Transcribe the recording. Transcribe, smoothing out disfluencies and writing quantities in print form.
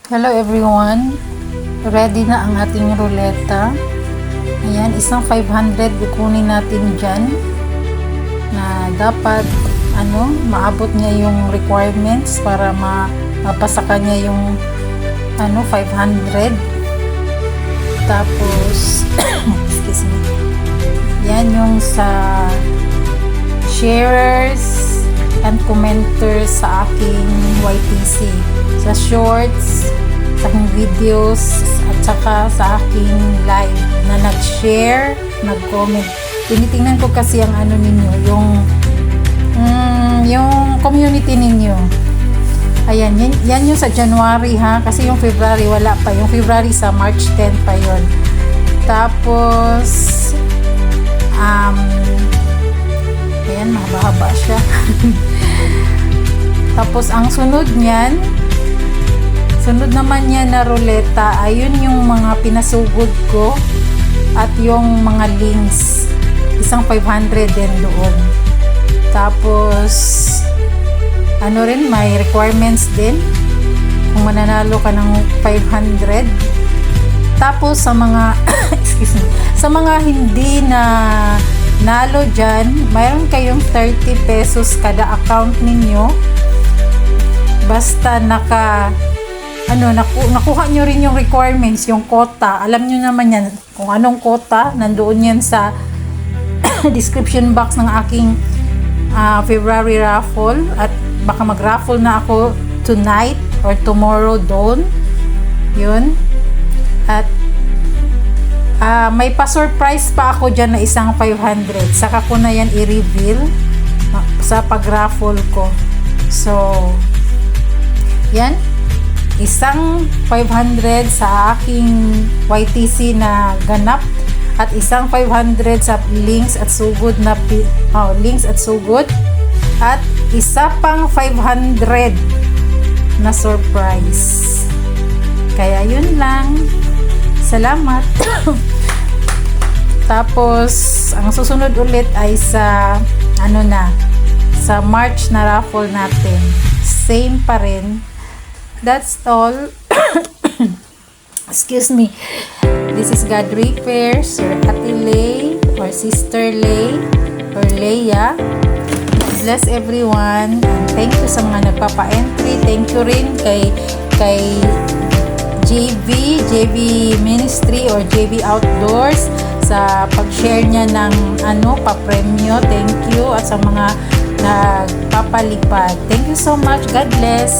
Hello everyone, ready na ang ating ruleta. Ayan, isang 500 kukunin natin dyan na dapat maabot niya yung requirements para mapasa kanya yung 500. Tapos excuse me, yan yung sa sharers and commenters sa aking YTC, sa shorts, sa aking videos, at saka sa aking live na nag-share, nag-comment. Tinitingnan ko kasi ang ninyo, yung community ninyo. Ayan, yan yung sa January ha, kasi yung February wala pa. Yung February sa March 10 pa yon. Tapos ayan, mahaba-haba siya. Tapos ang sunod naman niya na ruleta, ayun yung mga pinasugod ko at yung mga links. Isang 500 din doon. Tapos may requirements din kung mananalo ka ng 500. Tapos sa mga excuse me, sa mga hindi na nalo dyan, mayroon kayong 30 pesos kada account ninyo. Basta nakuha nyo rin yung requirements, yung quota. Alam nyo naman yan kung anong quota, nandoon yan sa description box ng aking February raffle. At baka mag-raffle na ako tonight or tomorrow doon. Yun. At may pa-surprise pa ako dyan na isang 500. Saka ko na yan i-reveal sa pag-raffle ko. So, yan. Isang 500 sa aking YTC na ganap at isang 500 sa links at sugod na links at sugod at isa pang 500 na surprise. Kaya yun lang. Salamat. Tapos ang susunod ulit ay sa sa March na raffle natin. Same pa rin. That's all. Excuse me. This is God Repairs, your Ate Lay or Sister Lay or Leia. Bless everyone. And thank you sa mga nagpapa-entry. Thank you rin kay JV Ministry or JV Outdoors sa pag-share niya ng pa-premyo. Thank you. At sa mga nagpapalipad. Thank you so much. God bless.